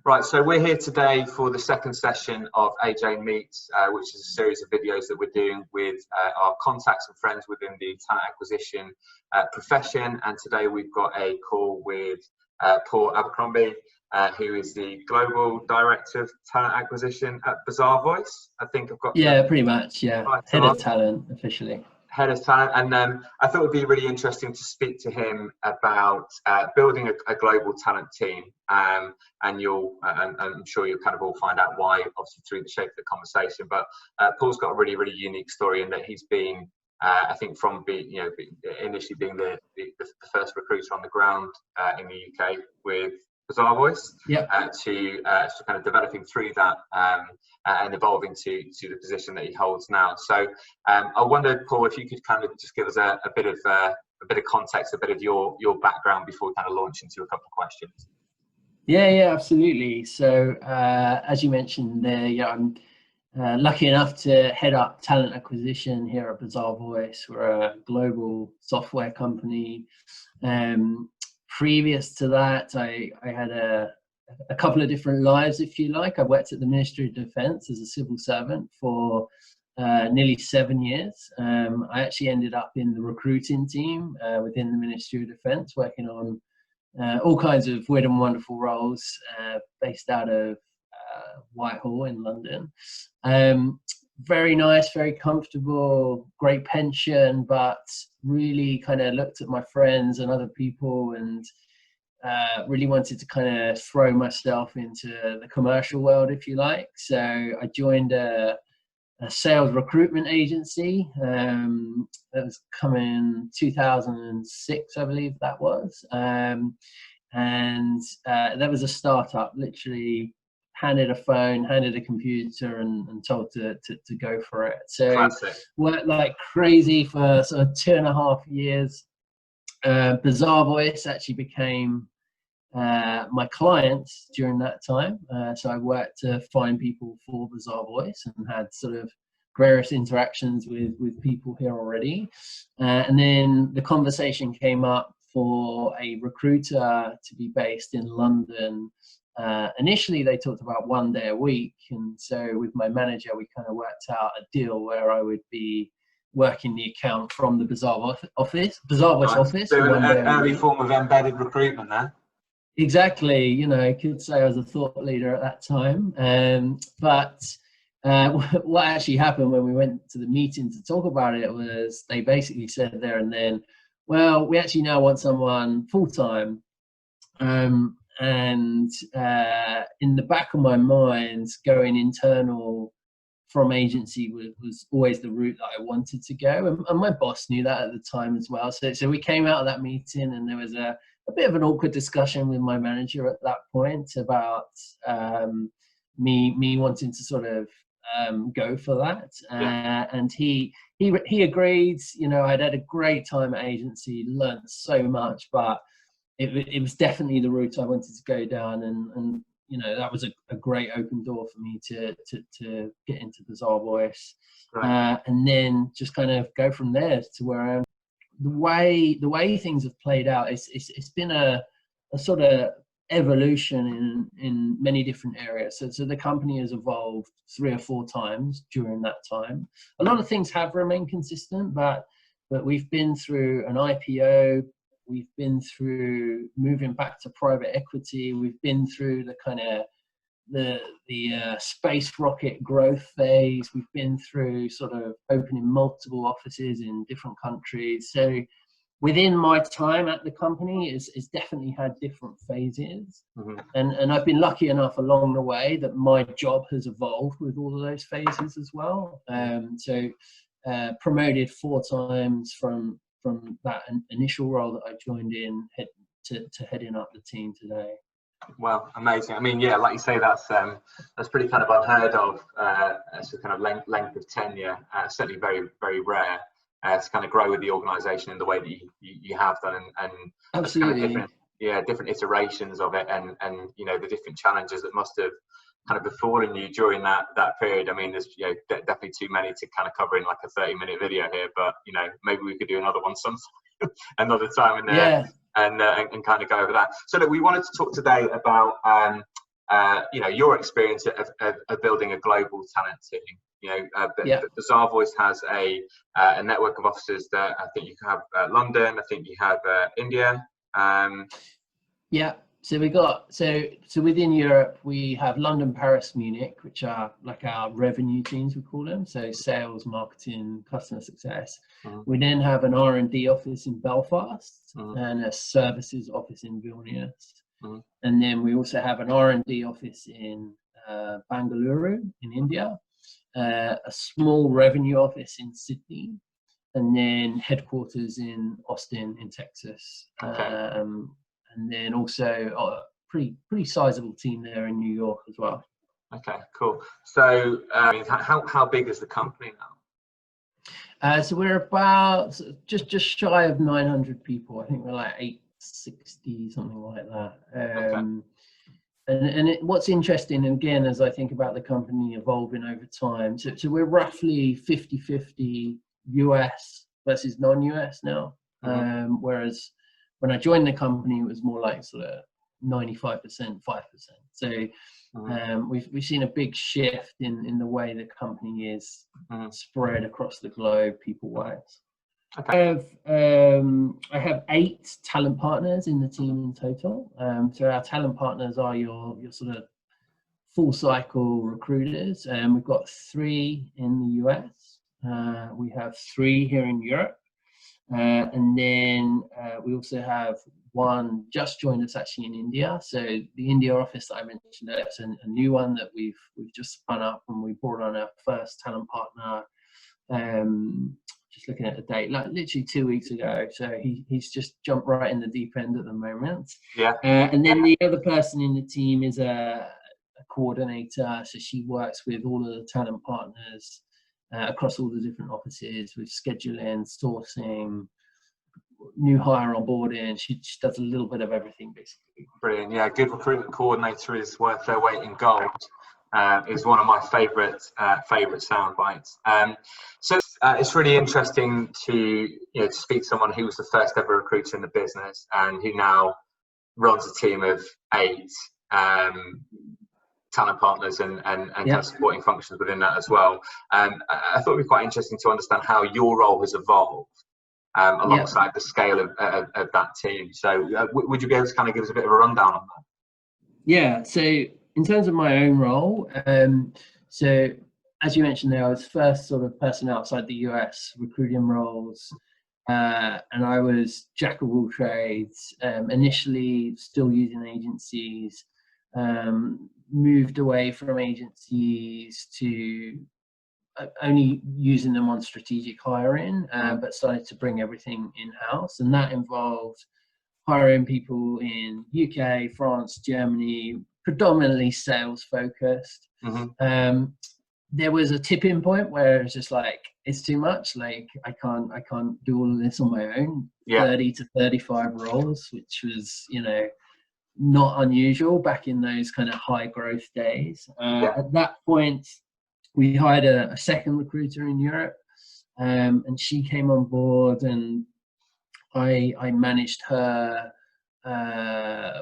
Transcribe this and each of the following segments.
Right, so we're here today for the second session of AJ Meets, which is a series of videos that we're doing with our contacts and friends within the talent acquisition profession. And today we've got a call with Paul Abercrombie, who is the Global Director of Talent Acquisition at Bazaarvoice. I think I've got... Yeah, pretty much, yeah. Head of talent, officially. Head of talent, and I thought it would be really interesting to speak to him about building a global talent team, and I'm sure you'll kind of all find out why, obviously through the shape of the conversation. But Paul's got a really unique story in that he's been, I think, from initially being the first recruiter on the ground in the UK with Bazaarvoice, yep. to kind of developing through that and evolving to the position that he holds now. So I wondered, Paul, if you could kind of just give us a bit of context, a bit of your background before we kind of launch into a couple of questions. Yeah, absolutely. So as you mentioned there, yeah, I'm lucky enough to head up talent acquisition here at Bazaarvoice. We're a global software company. Previous to that, I had a couple of different lives, if you like. I worked at the Ministry of Defence as a civil servant for nearly 7 years. I actually ended up in the recruiting team within the Ministry of Defence, working on all kinds of weird and wonderful roles based out of Whitehall in London. Very nice, very comfortable, great pension, but really kind of looked at my friends and other people and really wanted to kind of throw myself into the commercial world, if you like. So I joined a sales recruitment agency that was coming 2006, I believe that was. And that was a startup, literally handed a phone, handed a computer, and told to go for it. So Classic. Worked like crazy for sort of 2.5 years. Bazaarvoice actually became my client during that time. So I worked to find people for Bazaarvoice and had sort of various interactions with people here already. And then the conversation came up for a recruiter to be based in London. Initially, they talked about 1 day a week. And so with my manager, we kind of worked out a deal where I would be working the account from the Bazaarvoice office. So an early form of embedded recruitment there. Exactly. You know, I could say I was a thought leader at that time. But what actually happened when we went to the meeting to talk about it was they basically said there and then, well, we actually now want someone full-time. And in the back of my mind, going internal from agency was always the route that I wanted to go. And my boss knew that at the time as well. So we came out of that meeting and there was a bit of an awkward discussion with my manager at that point about me wanting to sort of go for that. And he agreed. You know, I'd had a great time at agency, learned so much, but it was definitely the route I wanted to go down, and you know, that was a great open door for me to get into Bazaarvoice, right. And then just kind of go from there to where I am. The way things have played out, it's been a sort of evolution in many different areas. So the company has evolved 3 or 4 times during that time. A lot of things have remained consistent, but we've been through an IPO. We've been through moving back to private equity. We've been through the kind of the space rocket growth phase. We've been through sort of opening multiple offices in different countries. So within my time at the company, it's definitely had different phases. Mm-hmm. And I've been lucky enough along the way that my job has evolved with all of those phases as well. So promoted 4 times from that initial role that I joined in to heading up the team today. Well, amazing. I mean, yeah, like you say, that's pretty kind of unheard of as a kind of length of tenure. Certainly very rare to kind of grow with the organisation in the way that you have done, and absolutely kind of different iterations of it, and you know, the different challenges that must have kind of befallen you during that period. I mean, there's definitely too many to kind of cover in like a 30-minute video here, but you know, maybe we could do another one another time and kind of go over that. So look, we wanted to talk today about your experience of building a global talent team. Bazaarvoice has a network of offices that I think you have London, I think you have India. Yeah. So we got so within Europe we have London, Paris, Munich, which are like our revenue teams, we call them. So sales, marketing, customer success. We then have an R&D office in Belfast and a services office in Vilnius. And then we also have an R&D office in Bangalore in India, a small revenue office in Sydney, and then headquarters in Austin in Texas. Okay. And then also a pretty sizable team there in New York as well. Okay, cool. So how big is the company now? So we're about just shy of 900 people. I think we're like 860, something like that. And what's interesting, and again, as I think about the company evolving over time, so we're roughly 50-50 US versus non-US now. Whereas when I joined the company, it was more like sort of 95%, 5%. So we've seen a big shift in the way the company is spread across the globe, people-wise. Okay. I have 8 talent partners in the team in total. So our talent partners are your sort of full cycle recruiters. We've got 3 in the US. We have 3 here in Europe. And then we also have 1 just joined us actually in India. So the India office that I mentioned, it's a new one that we've just spun up, and we brought on our first talent partner. Just looking at the date, like literally 2 weeks ago. So he's just jumped right in the deep end at the moment. Yeah. And then the other person in the team is a coordinator. So she works with all of the talent partners across all the different offices with scheduling, sourcing, new hire onboarding. She does a little bit of everything basically. Brilliant. Yeah, good recruitment coordinator is worth their weight in gold. Is one of my favorite sound bites. So it's really interesting to speak to someone who was the first ever recruiter in the business and who now runs a team of 8 talent partners and kind of supporting functions within that as well. I thought it'd be quite interesting to understand how your role has evolved alongside the scale of that team. So would you be able to kind of give us a bit of a rundown on that? Yeah. So in terms of my own role, so as you mentioned there, I was first sort of person outside the US recruiting roles, and I was jack of all trades, initially still using agencies, moved away from agencies to only using them on strategic hiring, but started to bring everything in-house, and that involved hiring people in UK, France, Germany, predominantly sales focused. There was a tipping point where it's just like, it's too much. Like I can't do all of this on my own. 30 to 35 roles, which was, not unusual back in those kind of high growth days. At that point, we hired a second recruiter in Europe, and she came on board, and I managed her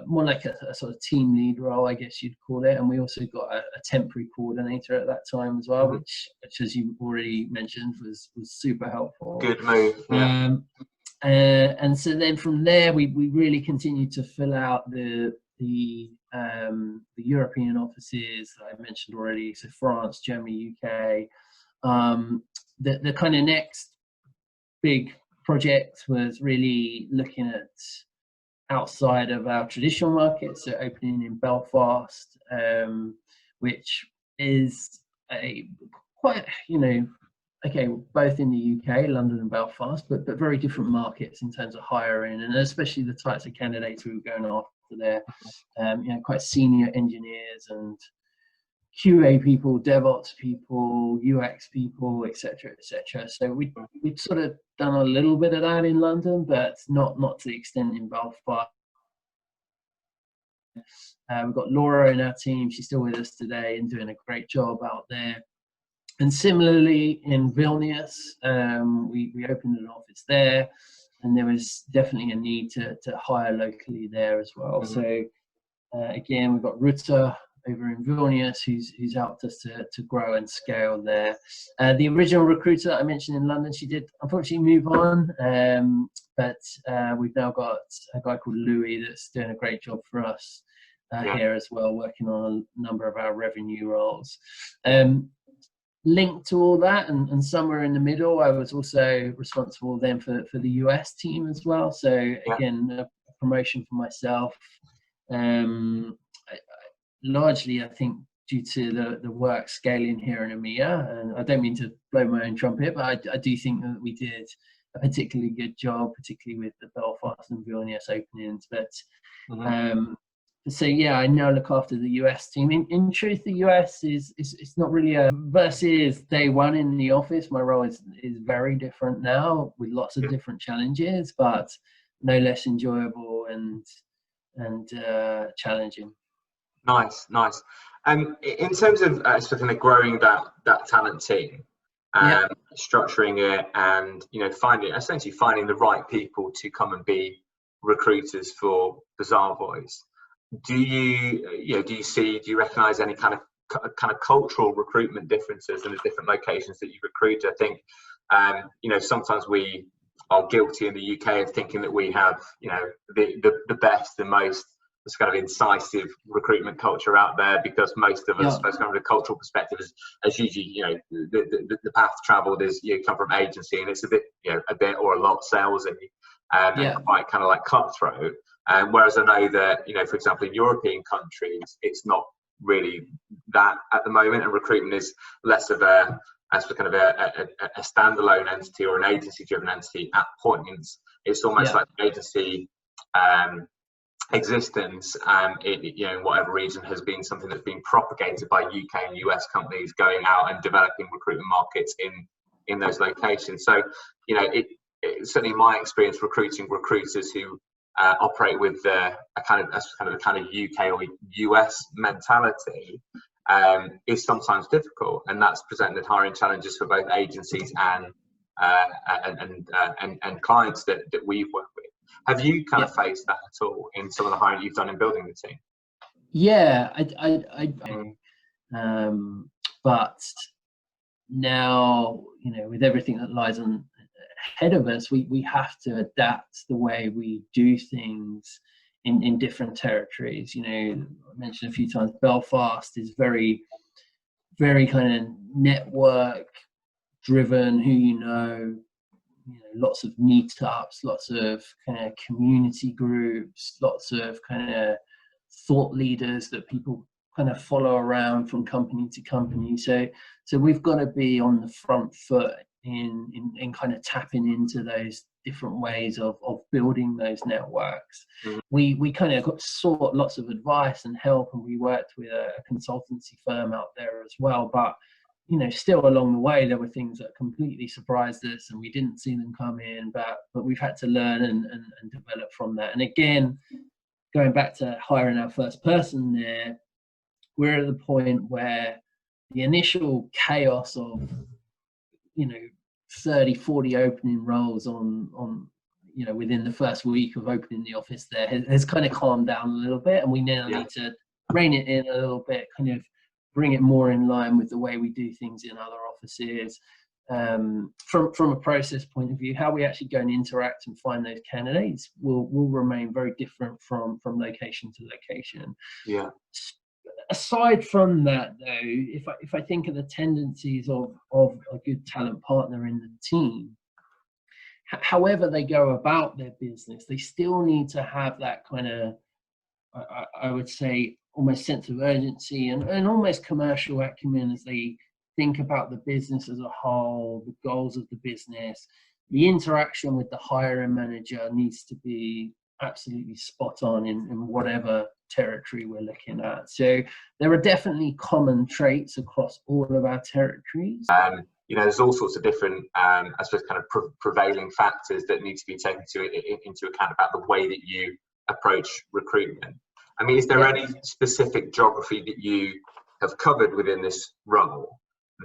more like a sort of team lead role, I guess you'd call it. And we also got a temporary coordinator at that time as well, which as you already mentioned was super helpful. Good move. And so then from there we really continued to fill out the European offices that I mentioned already, so France, Germany, UK. The kind of next big project was really looking at outside of our traditional markets, so opening in Belfast, which is quite, both in the UK, London and Belfast, but very different markets in terms of hiring, and especially the types of candidates we were going after there. Quite senior engineers and QA people, DevOps people, UX people, etc., etc. So we'd sort of done a little bit of that in London, but not to the extent in Belfast. We've got Laura in our team. She's still with us today and doing a great job out there. And similarly in Vilnius, we opened an office there, and there was definitely a need to hire locally there as well. So again, we've got Ruta over in Vilnius, who's helped us to grow and scale there. The original recruiter that I mentioned in London, she did unfortunately move on, but we've now got a guy called Louis that's doing a great job for us here as well, working on a number of our revenue roles. Linked to all that, and somewhere in the middle, I was also responsible then for the US team as well. So again, a promotion for myself. Largely, I think, due to the work scaling here in EMEA, and I don't mean to blow my own trumpet, but I do think that we did a particularly good job, particularly with the Belfast and Vilnius openings. But so yeah, I now look after the US team. In truth, the US is not really a versus day one in the office. My role is very different now, with lots of different challenges, but no less enjoyable and challenging. Nice. In terms of sort of growing that talent team, structuring it, and essentially finding the right people to come and be recruiters for Bazaarvoice. Do you recognise any kind of cultural recruitment differences in the different locations that you recruit? I think sometimes we are guilty in the UK of thinking that we have the best, the most kind of incisive recruitment culture out there, because most of us, from a cultural perspective, as usually the path travelled is you come from agency, and it's a bit or a lot salesy and quite kind of like cutthroat. Whereas I know that for example, in European countries, it's not really that at the moment, and recruitment is less of a kind of a standalone entity or an agency-driven entity at points. It's almost like the agency existence, in whatever region, has been something that's been propagated by UK and US companies going out and developing recruitment markets in those locations. So it certainly in my experience recruiting recruiters who operate with a kind of UK or US mentality is sometimes difficult, and that's presented hiring challenges for both agencies and clients that we've worked with. Have you kind of faced that at all in some of the hiring you've done in building the team? Yeah, but now, with everything that lies ahead of us, we have to adapt the way we do things in different territories. I mentioned a few times, Belfast is very, very kind of network driven, lots of meetups, lots of kind of community groups, lots of kind of thought leaders that people kind of follow around from company to company. So we've got to be on the front foot in kind of tapping into those different ways of building those networks. We kind of sought lots of advice and help, and we worked with a consultancy firm out there as well. But still along the way, there were things that completely surprised us, and we didn't see them come in. But we've had to learn and develop from that. And again, going back to hiring our first person there, we're at the point where the initial chaos of 30, 40 opening roles on within the first week of opening the office there has kind of calmed down a little bit, and we now need to rein it in a little bit, kind of bring it more in line with the way we do things in other offices. From a process point of view, how we actually go and interact and find those candidates will remain very different from location to location. Aside from that, though, if I think of the tendencies of a good talent partner in the team, however they go about their business, they still need to have that kind of, I would say, almost sense of urgency and almost commercial acumen as they think about the business as a whole, the goals of the business. The interaction with the hiring manager needs to be absolutely spot on in whatever territory we're looking at. So there are definitely common traits across all of our territories. There's all sorts of different, I suppose, kind of prevailing factors that need to be taken into account about the way that you approach recruitment. I mean, is there any specific geography that you have covered within this role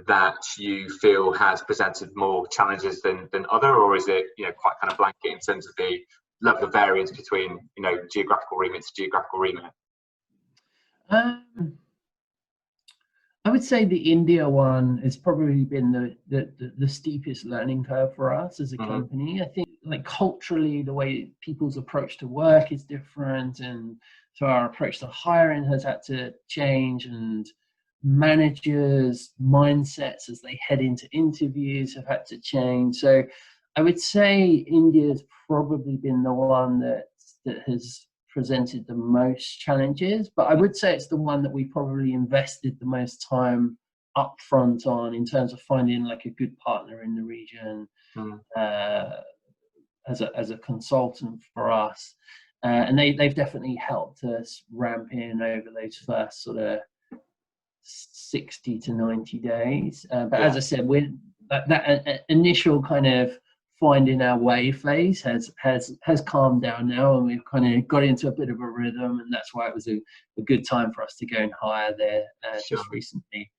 that you feel has presented more challenges than other, or is it quite kind of blanket in terms of the level of variance between geographical remit to geographical remit? would say the India one has probably been the steepest learning curve for us as a company. I think like culturally, the way people's approach to work is different, and so our approach to hiring has had to change, and managers' mindsets as they head into interviews have had to change. So I would say India's probably been the one that has presented the most challenges, but I would say it's the one that we probably invested the most time upfront on in terms of finding like a good partner in the region as a consultant for us, and they've definitely helped us ramp in over those first sort of 60 to 90 days. But as I said, that initial kind of finding our way phase has calmed down now, and we've kind of got into a bit of a rhythm, and that's why it was a good time for us to go and hire there just recently.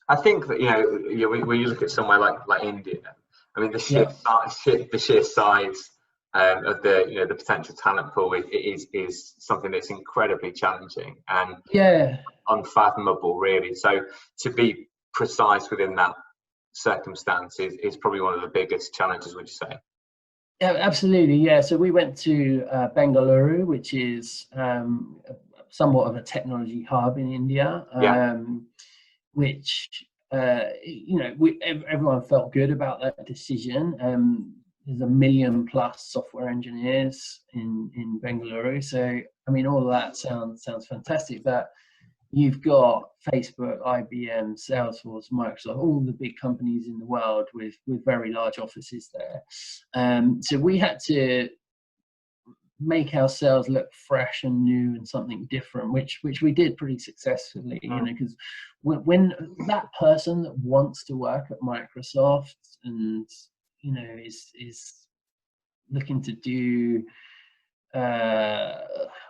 I think that when you look at somewhere like India, I mean the sheer size of the potential talent pool is something that's incredibly challenging and unfathomable, really. So to be precise within that circumstance is probably one of the biggest challenges, would you say? Yeah, absolutely. Yeah, so we went to Bengaluru, which is somewhat of a technology hub in India, which everyone felt good about that decision. There's 1 million plus software engineers in Bengaluru, so I mean all of that sounds fantastic. But you've got Facebook, IBM, Salesforce, Microsoft, all the big companies in the world with very large offices there. So we had to make ourselves look fresh and new and something different, which we did pretty successfully, because when that person that wants to work at Microsoft and is looking to do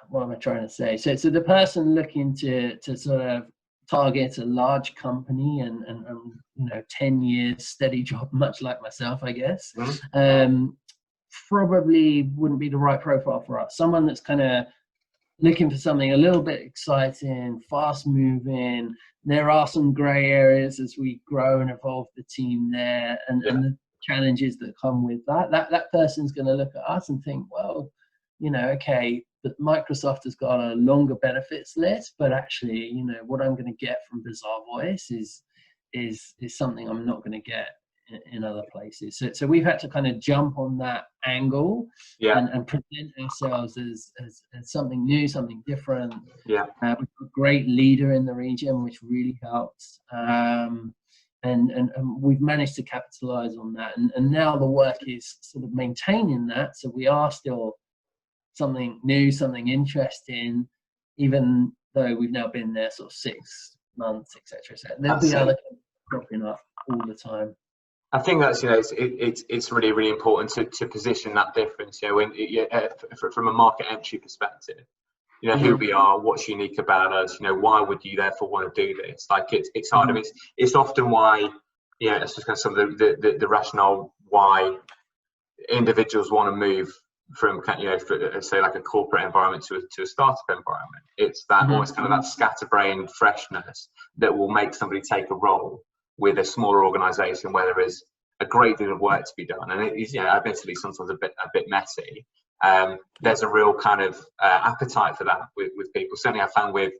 what am I trying to say? So the person looking to sort of target a large company and 10 years steady job, much like myself, I guess, probably wouldn't be the right profile for us. Someone that's kind of looking for something a little bit exciting, fast moving. There are some gray areas as we grow and evolve the team there, and the challenges that come with that. That person's going to look at us and think, well, okay, but Microsoft has got a longer benefits list, but actually, what I'm going to get from Bazaarvoice is something I'm not going to get in other places. So we've had to kind of jump on that angle and present ourselves as something new, something different. We've got a great leader in the region, which really helps. And we've managed to capitalize on that. And now the work is sort of maintaining that. So we are still something new, something interesting, even though we've now been there sort of 6 months, etc. So there'll be other cropping up all the time. I think that's it's really, really important to position that difference. When from a market entry perspective, who we are, what's unique about us. Why would you therefore want to do this? Like it's hard. I mean, it's often why it's just kind of some of the rationale why individuals want to move from say like a corporate environment to a startup environment. It's that almost kind of that scatterbrained freshness that will make somebody take a role with a smaller organization where there is a great deal of work to be done, and it is admittedly sometimes a bit messy. There's a real kind of appetite for that with people. Certainly I found with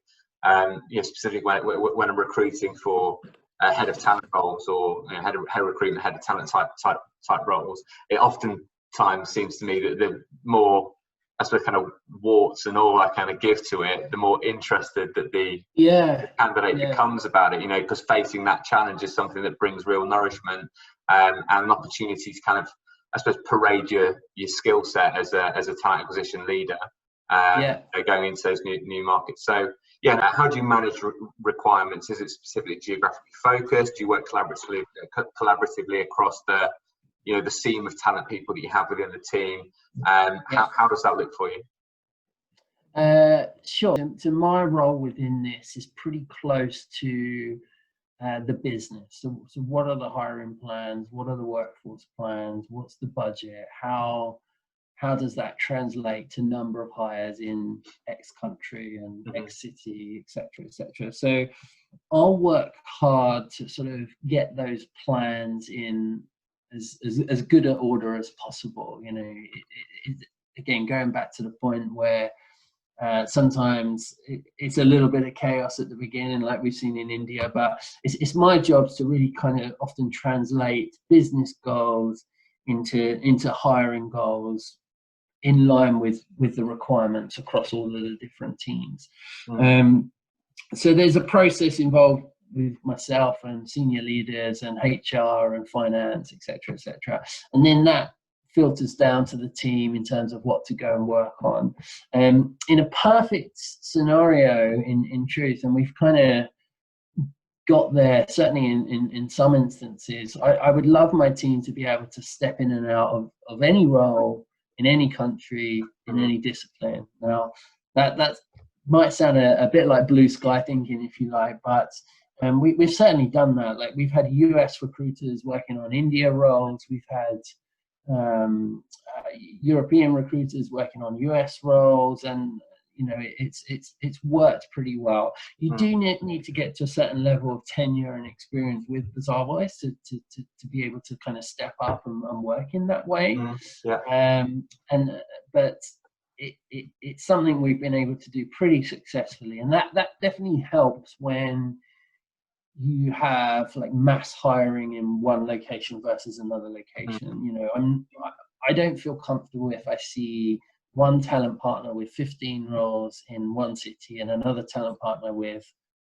specifically when I'm recruiting for head of talent roles or head of recruitment, head of talent type roles, it oftentimes seems to me that the more, I suppose, kind of warts and all I kind of give to it, the more interested that the candidate becomes about it, because facing that challenge is something that brings real nourishment and an opportunity to kind of, I suppose, parade your skill set as a talent acquisition leader going into those new markets. So how do you manage requirements? Is it specifically geographically focused? Do you work collaboratively across the seam of talent people that you have within the team? How does that look for you? Sure. So my role within this is pretty close to the business. So what are the hiring plans? What are the workforce plans? What's the budget? How how does that translate to number of hires in X country and Mm-hmm. X city, etc., etc. So I'll work hard to sort of get those plans in as good an order as possible. You know, again, going back to the point where sometimes it's a little bit of chaos at the beginning, like we've seen in India, but it's my job to really kind of often translate business goals into hiring goals in line with the requirements across all of the different teams. So there's a process involved with myself and senior leaders and HR and finance, etc., etc., and then that filters down to the team in terms of what to go and work on. In a perfect scenario, in truth, and we've kind of got there, certainly in some instances, I would love my team to be able to step in and out of any role in any country, in any discipline. Now, that might sound a bit like blue sky thinking, if you like, but we've certainly done that. Like, we've had US recruiters working on India roles, we've had European recruiters working on US roles, and you know, it's worked pretty well. You do need to get to a certain level of tenure and experience with Bazaarvoice to be able to kind of step up and work in that way. But it's something we've been able to do pretty successfully, and that definitely helps when you have like mass hiring in one location versus another location. You know, I don't feel comfortable if I see one talent partner with 15 roles in one city and another talent partner with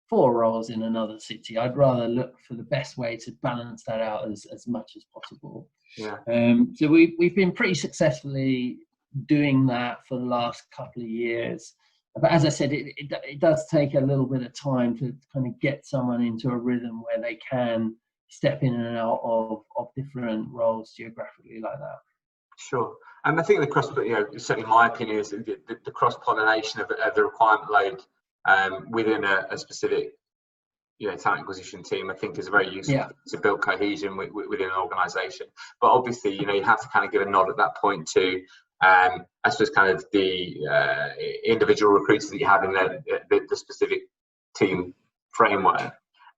4 roles in another city. I'd rather look for the best way to balance that out as much as possible. So we've been pretty successfully doing that for the last couple of years. But as I said, it does take a little bit of time to kind of get someone into a rhythm where they can step in and out of different roles geographically like that. Sure. And I think the cross, you know, certainly my opinion is the cross-pollination of the requirement load within a specific, you know, talent acquisition team, I think is very useful to build cohesion within an organisation. But obviously, you know, you have to kind of give a nod at that point to, I suppose, kind of the individual recruiters that you have in the specific team framework,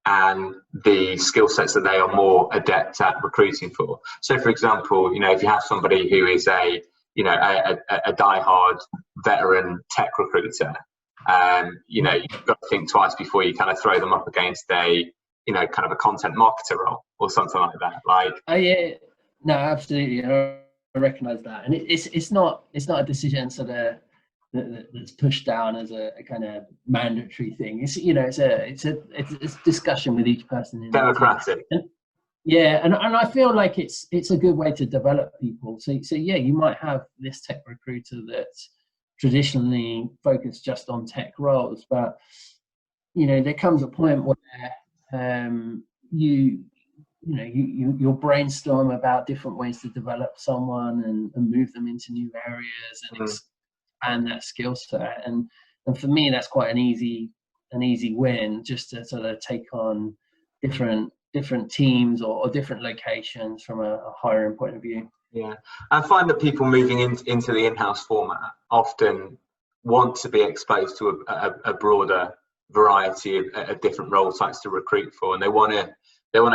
and the skill sets that they are more adept at recruiting for. So, for example, you know, if you have somebody who is a diehard veteran tech recruiter, you know, you've got to think twice before you kind of throw them up against a, you know, kind of a content marketer role or something like that. Like, yeah, no, absolutely, I recognise that, and it's not a decision sort of that's pushed down as a kind of mandatory thing. It's, you know, it's a discussion with each person in democratic. And I feel like it's a good way to develop people. So yeah, you might have this tech recruiter that's traditionally focused just on tech roles, but you know, there comes a point where you'll brainstorm about different ways to develop someone and move them into new areas and expand that skill set. And for me, that's quite an easy win, just to sort of take on different teams or different locations from a hiring point of view. Yeah, I find that people moving into the in-house format often want to be exposed to a broader variety of different role types to recruit for, and they want to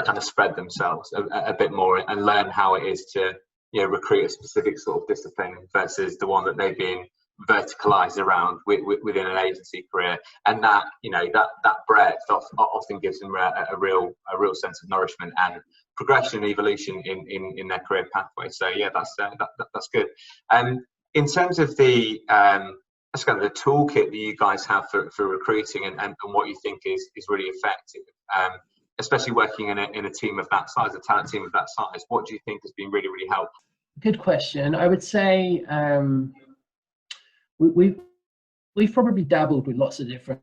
kind of spread themselves a bit more and learn how it is to, you know, recruit a specific sort of discipline versus the one that they've been verticalized around within an agency career. And that, you know, that breadth often gives them a real sense of nourishment and progression, evolution in their career pathway. So yeah, that's good. In terms of the that's kind of the toolkit that you guys have for recruiting and what you think is really effective, especially working in a team of that size, a talent team of that size, what do you think has been really, really helpful? Good question. I would say we've probably dabbled with lots of different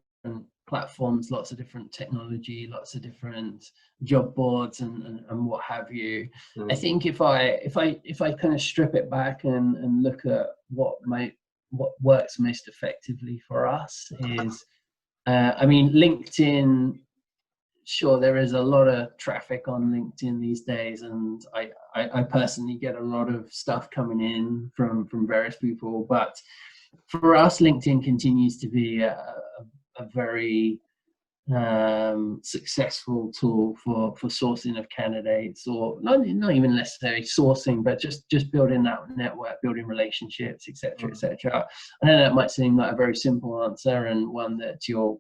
platforms, lots of different technology, lots of different job boards and what have you. I think if I kind of strip it back and look at what works most effectively for us is, I mean, LinkedIn sure, there is a lot of traffic on LinkedIn these days, and I personally get a lot of stuff coming in from various people. But for us, LinkedIn continues to be a very successful tool for sourcing of candidates, or not even necessarily sourcing, but just building that network, building relationships, etc., etc. I know that might seem like a very simple answer, and one that you're,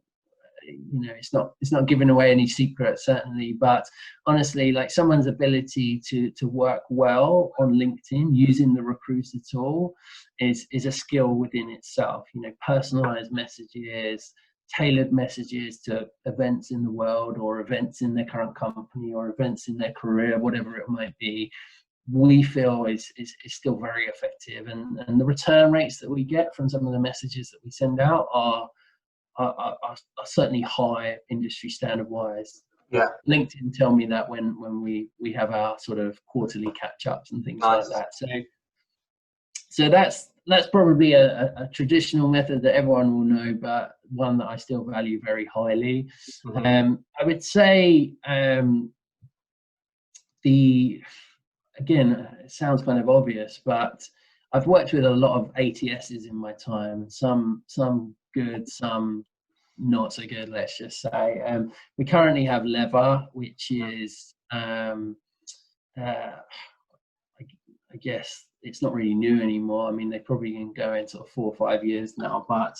it's not giving away any secret, certainly, but honestly, like, someone's ability to work well on LinkedIn using the recruiter tool is a skill within itself. Personalized messages, tailored messages to events in the world, or events in their current company, or events in their career, whatever it might be, we feel is still very effective, and the return rates that we get from some of the messages that we send out are certainly high industry standard wise. Yeah, LinkedIn tell me that when we have our sort of quarterly catch ups and things like that. So that's probably a traditional method that everyone will know, but one that I still value very highly. I would say again, it sounds kind of obvious, but I've worked with a lot of ATSs in my time, some good, some not so good, let's just say. We currently have Lever, which is, I guess it's not really new anymore. I mean, they probably can go in sort of 4 or 5 years now, but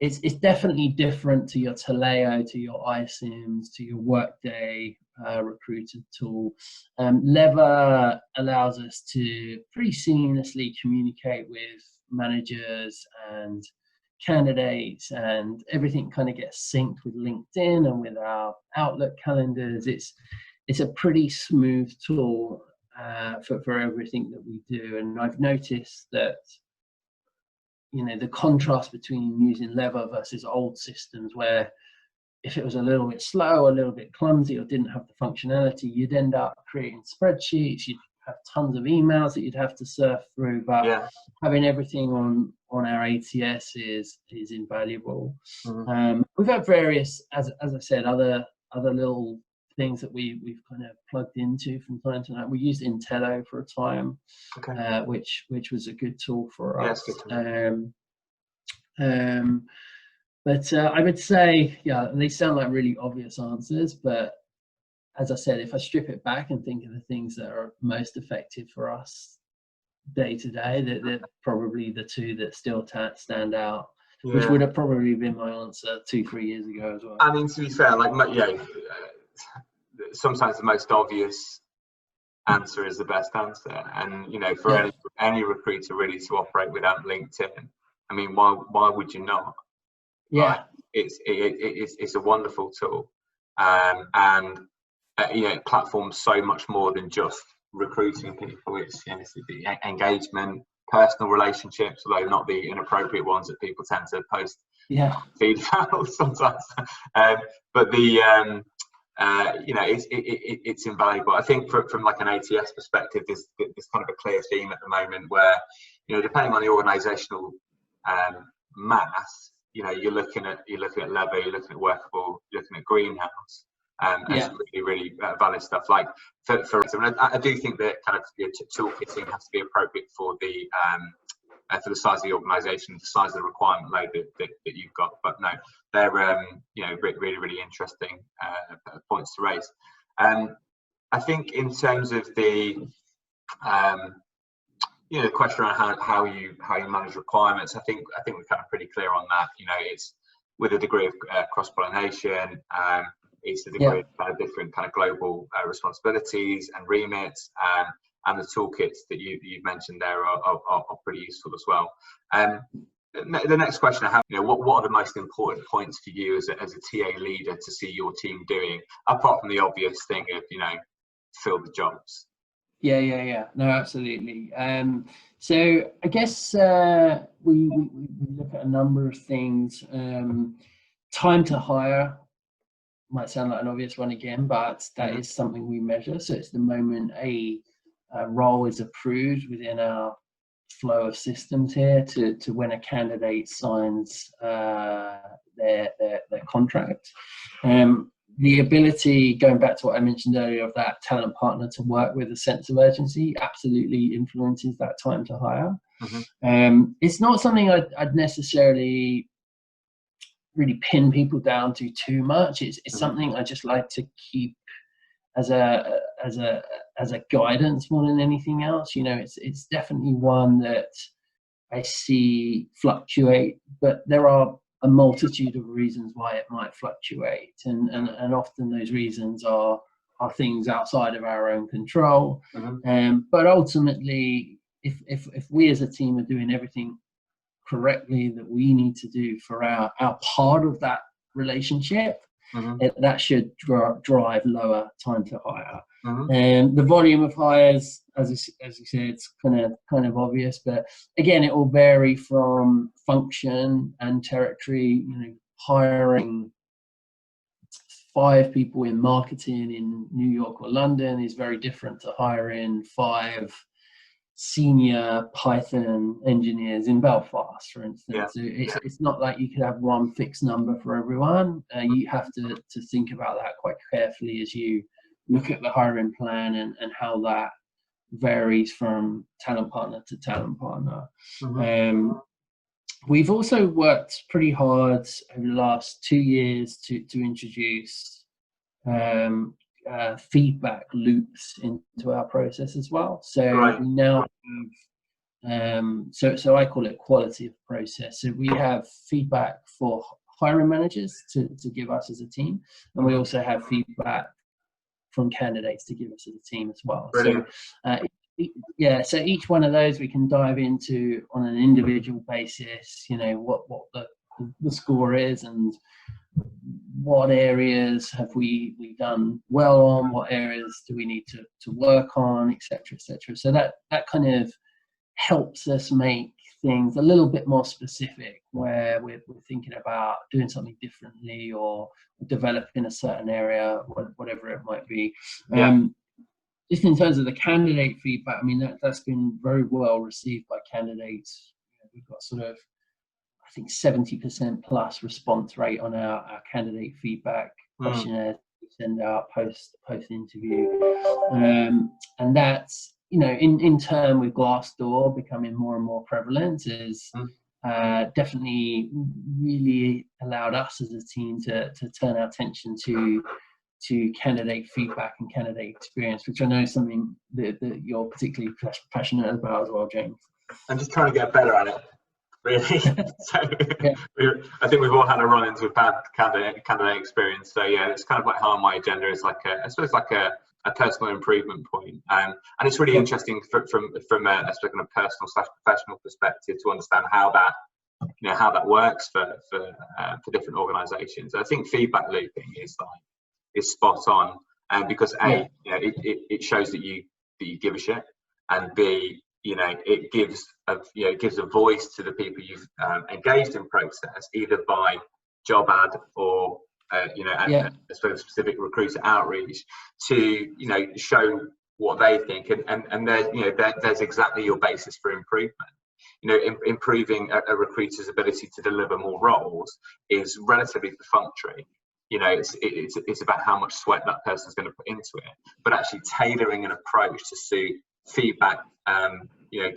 it's definitely different to your Taleo, to your iSIMS, to your Workday recruiter tool. Lever allows us to pretty seamlessly communicate with managers and candidates, and everything kind of gets synced with LinkedIn and with our Outlook calendars. It's a pretty smooth tool for everything that we do. And I've noticed that, the contrast between using Lever versus old systems, where if it was a little bit slow, a little bit clumsy, or didn't have the functionality, you'd end up creating spreadsheets, you'd have tons of emails that you'd have to surf through. But having everything on our ATS is invaluable. We've had various, as I said, other little things that we've kind of plugged into from time to time. We used Intello for a time, which was a good tool for us. But I would say, they sound like really obvious answers, but as I said, if I strip it back and think of the things that are most effective for us day to day, they're probably the two that still stand out, which would have probably been my answer 2-3 years ago as well. I mean, to be fair, sometimes the most obvious answer is the best answer, and for any recruiter really to operate without LinkedIn, I mean, why would you not? It's a wonderful tool, and it platforms so much more than just recruiting people. It's the engagement, personal relationships, although not the inappropriate ones that people tend to post feed about sometimes. But it's invaluable. I think from like an ATS perspective, there's kind of a clear theme at the moment where, depending on the organizational mass, you're looking at Lever, you're looking at Workable, you're looking at Greenhouse, and some really valid stuff. Like for I do think that kind of your toolkitting has to be appropriate for the size of the organisation, the size of the requirement load that you've got. But no, they're really interesting points to raise. I think in terms of the the question around how you manage requirements, I think we're kind of pretty clear on that. It's with a degree of cross-pollination. It's a degree of kind of different kind of global responsibilities and remits, and the toolkits that you've mentioned there are pretty useful as well. The next question I have, what are the most important points for you as a TA leader to see your team doing, apart from the obvious thing of fill the jobs? Yeah. No, absolutely. So I guess we look at a number of things. Time to hire might sound like an obvious one again, but that is something we measure. So it's the moment a role is approved within our flow of systems here to when a candidate signs their contract. the ability, going back to what I mentioned earlier, of that talent partner to work with a sense of urgency absolutely influences that time to hire. It's not something I'd necessarily really pin people down to too much. It's something I just like to keep as a guidance more than anything else. You know, it's definitely one that I see fluctuate, but there are a multitude of reasons why it might fluctuate, and often those reasons are things outside of our own control. But ultimately, if we as a team are doing everything correctly that we need to do for our part of that relationship, that should drive lower time to hire. And the volume of hires, as you said, it's kind of obvious, but again, it will vary from function and territory. You know, hiring 5 people in marketing in New York or London is very different to hiring 5 senior Python engineers in Belfast, for instance. So it's not like you could have one fixed number for everyone. You have to think about that quite carefully as you look at the hiring plan and how that varies from talent partner to talent partner. We've also worked pretty hard over the last 2 years to introduce feedback loops into our process as well. So we now have, so I call it quality of process. So we have feedback for hiring managers to give us as a team, and we also have feedback from candidates to give us as a team as well. Brilliant. So so each one of those we can dive into on an individual basis, you know, what the score is and what areas have we done well on, what areas do we need to work on, etc., etc. So that kind of helps us make things a little bit more specific, where we're thinking about doing something differently or developing a certain area, whatever it might be. Just in terms of the candidate feedback, I mean, that's been very well received by candidates. We've got sort of, I think, 70% plus response rate on our candidate feedback questionnaire we send out post interview, and that's, you know, in turn with Glassdoor becoming more and more prevalent, is definitely really allowed us as a team to turn our attention to candidate feedback and candidate experience, which I know is something that you're particularly passionate about as well, James. I'm just trying to get better at it, really. So I think we've all had a run-ins with bad candidate experience. So yeah, it's kind of like how on my agenda is like I suppose like a personal improvement point. And it's really interesting from a personal / professional perspective to understand how that works for different organisations. I think feedback looping is spot on, and because it shows that you give a shit, and B, you know, it gives a voice to the people you've engaged in process, either by job ad or a specific recruiter outreach, to, you know, show what they think, and there's exactly your basis for improvement. You know, improving a recruiter's ability to deliver more roles is relatively perfunctory. You know, it's about how much sweat that person's going to put into it, but actually tailoring an approach to suit feedback,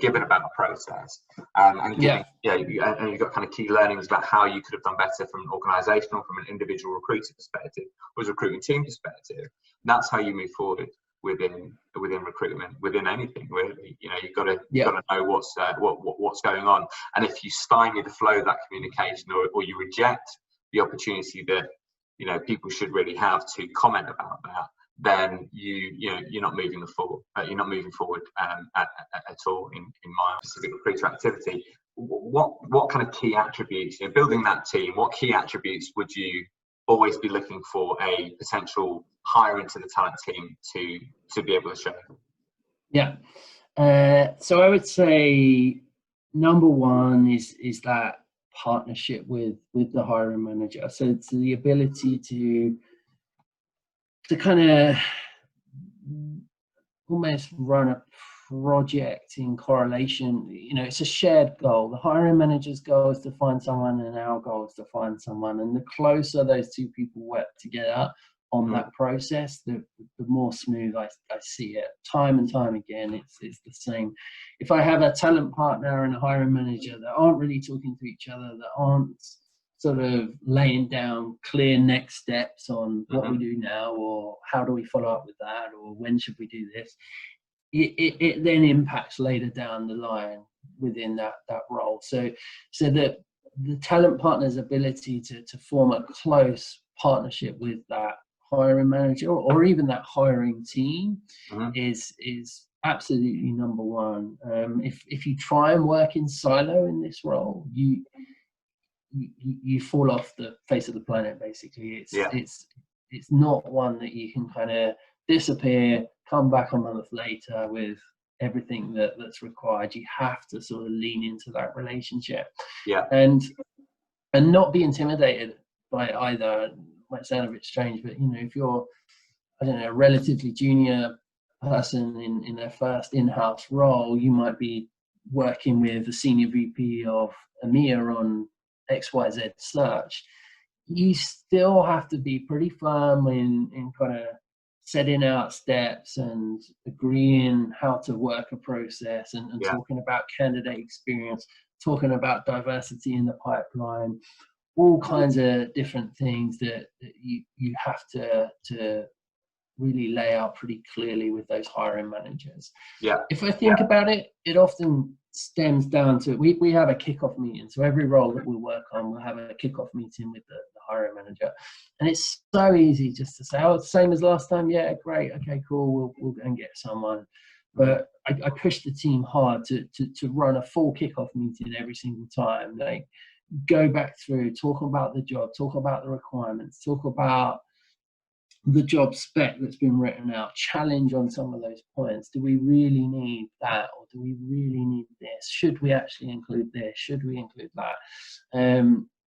given about a process, and you've got kind of key learnings about how you could have done better from an organisational, from an individual recruiter perspective, or as a recruitment team perspective. And that's how you move forward within recruitment, within anything really. You know, you've got to know what's going on, and if you stymie the flow of that communication, or you reject the opportunity that, you know, people should really have to comment about that, then you're not moving forward. You're not moving forward at all in my specific recruiter activity. What kind of key attributes, you know, building that team, what key attributes would you always be looking for a potential hire into the talent team to be able to show? Yeah. So I would say number one is that partnership with the hiring manager. So it's the ability to kind of almost run a project in correlation. You know, it's a shared goal. The hiring manager's goal is to find someone, and our goal is to find someone. And the closer those two people work together on that process, the more smooth I see it. Time and time again, it's the same. If I have a talent partner and a hiring manager that aren't really talking to each other, that aren't sort of laying down clear next steps on what we do now, or how do we follow up with that, or when should we do this, it then impacts later down the line within that role. So that the talent partner's ability to form a close partnership with that hiring manager or even that hiring team is absolutely number one. If you try and work in silo in this role, you fall off the face of the planet. Basically, it's not one that you can kind of disappear, come back a month later with everything that's required. You have to sort of lean into that relationship, and not be intimidated by either. Might sound a bit strange, but if you're, I don't know, a relatively junior person in their first in-house role, you might be working with the senior VP of EMEA on XYZ search. You still have to be pretty firm in kind of setting out steps and agreeing how to work a process, and talking about candidate experience, talking about diversity in the pipeline, all kinds of different things that you have to really lay out pretty clearly with those hiring managers. If I think about it, it often stems down to, we have a kickoff meeting. So every role that we work on, we'll have a kickoff meeting with the hiring manager. And it's so easy just to say, oh, it's the same as last time. Yeah, great. Okay, cool. We'll go and get someone. But I push the team hard to run a full kickoff meeting every single time. Like, go back through, talk about the job, talk about the requirements, talk about the job spec that's been written out, challenge on some of those points. Do we really need that, or do we really need this? Should we actually include this? Should we include that?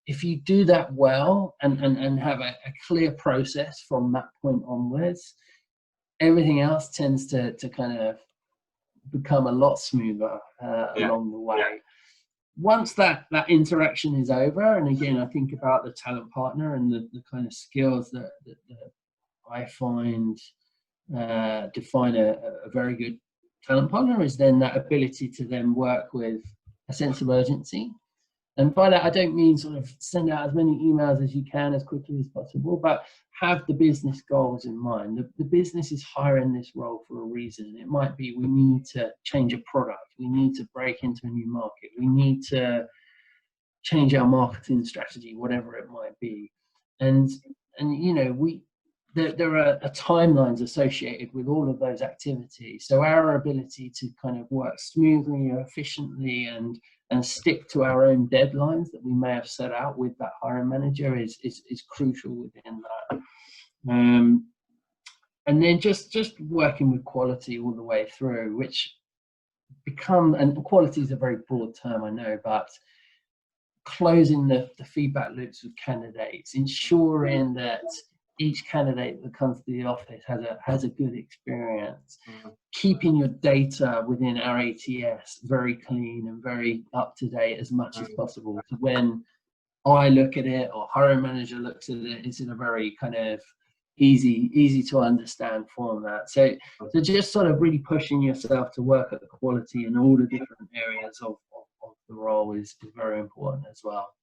If you do that well and have a clear process from that point onwards, everything else tends to kind of become a lot smoother along the way. Once that interaction is over, and again, I think about the talent partner and the kind of skills that I find define a very good talent partner, is then that ability to then work with a sense of urgency. And by that, I don't mean sort of send out as many emails as you can as quickly as possible, but have the business goals in mind. The business is hiring this role for a reason. It might be we need to change a product. We need to break into a new market. We need to change our marketing strategy, whatever it might be. And there are timelines associated with all of those activities. So our ability to kind of work smoothly, efficiently, and stick to our own deadlines that we may have set out with that hiring manager is crucial within that. And then just working with quality all the way through, which and quality is a very broad term, I know, but closing the feedback loops with candidates, ensuring that each candidate that comes to the office has a good experience, keeping your data within our ATS very clean and very up to date as much as possible. So when I look at it, or hiring manager looks at it, it's in a very kind of easy to understand format. So just sort of really pushing yourself to work at the quality in all the different areas of the role is very important as well.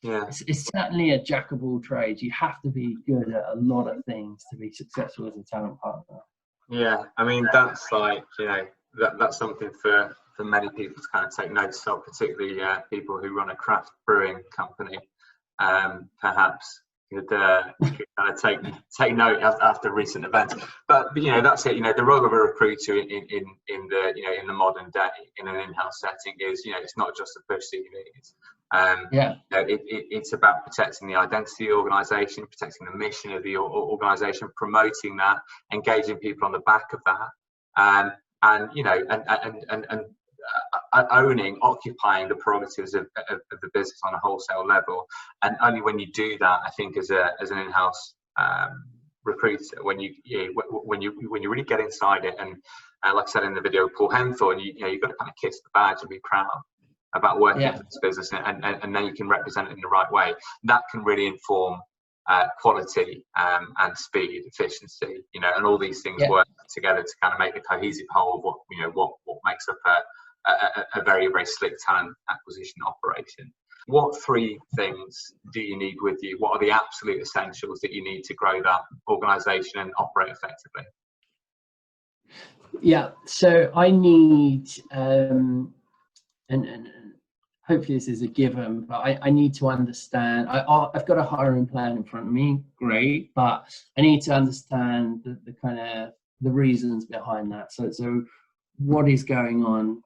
It's certainly a jack of all trades. You have to be good at a lot of things to be successful as a talent partner. I mean, that's like, that's something for many people to kind of take notice of, particularly people who run a craft brewing company. Perhaps could kind of take note after recent events. But that's it. The role of a recruiter in the modern day in an in-house setting is, it's not just to push CVs. It's about protecting the identity of the organisation, protecting the mission of the organisation, promoting that, engaging people on the back of that, and occupying the prerogatives of the business on a wholesale level. And only when you do that, I think, as an in-house recruiter, when you really get inside it, and like I said in the video, Paul Hemthorne, you've got to kind of kiss the badge and be proud about working for this business, and then you can represent it in the right way. That can really inform quality and speed, efficiency, and all these things work together to kind of make the cohesive whole of what makes up a very, very slick talent acquisition operation. What three things do you need with you? What are the absolute essentials that you need to grow that organisation and operate effectively? Yeah, so I need, and hopefully this is a given, but I need to understand, I've got a hiring plan in front of me, great, but I need to understand the kind of the reasons behind that. So what is going on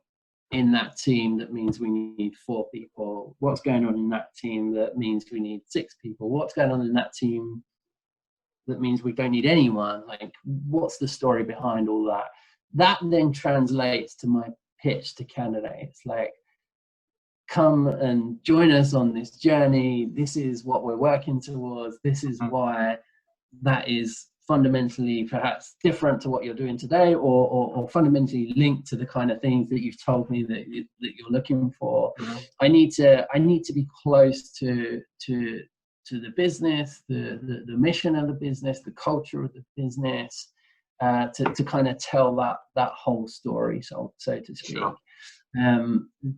in that team that means we need 4 people? What's going on in that team that means we need 6 people? What's going on in that team that means we don't need anyone? Like, what's the story behind all that? That then translates to my pitch to candidates, like, come and join us on this journey. This is what we're working towards. This is why that is fundamentally perhaps different to what you're doing today, or fundamentally linked to the kind of things that you've told me that you're looking for. I need to be close to the business, the mission of the business, the culture of the business, to kind of tell that whole story, so to speak. Sure.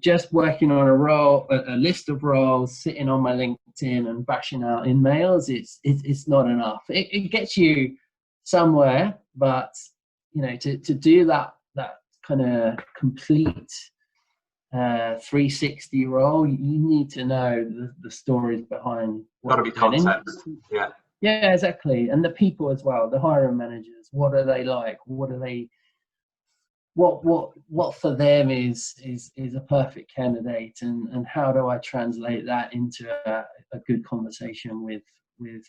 Just working on a list of roles, sitting on my LinkedIn and bashing out in mails, it's not enough. It gets you somewhere, but to do that kind of complete 360 role, you need to know the stories behind. Got to be context. Yeah, exactly. And the people as well, the hiring managers. What are they like? What are they? What for them is a perfect candidate, and how do I translate that into a good conversation with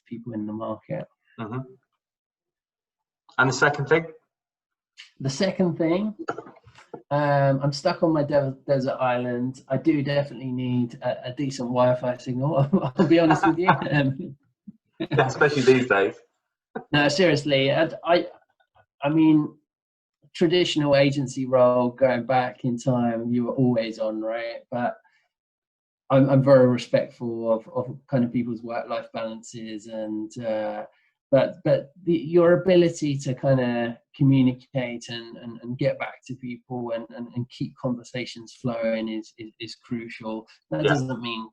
people in the market? Mm-hmm. And the second thing? The second thing, I'm stuck on my desert island. I do definitely need a decent Wi-Fi signal. I'll be honest with you. Yeah, especially these days. No, seriously. I mean, traditional agency role, going back in time, you were always on, right? But I'm very respectful of kind of people's work-life balances, and but your ability to kind of communicate and get back to people and keep conversations flowing is crucial. That doesn't mean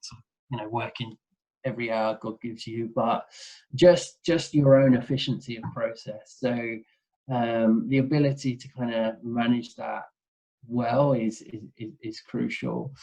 working every hour God gives you, but just your own efficiency of process. So the ability to kind of manage that well is crucial.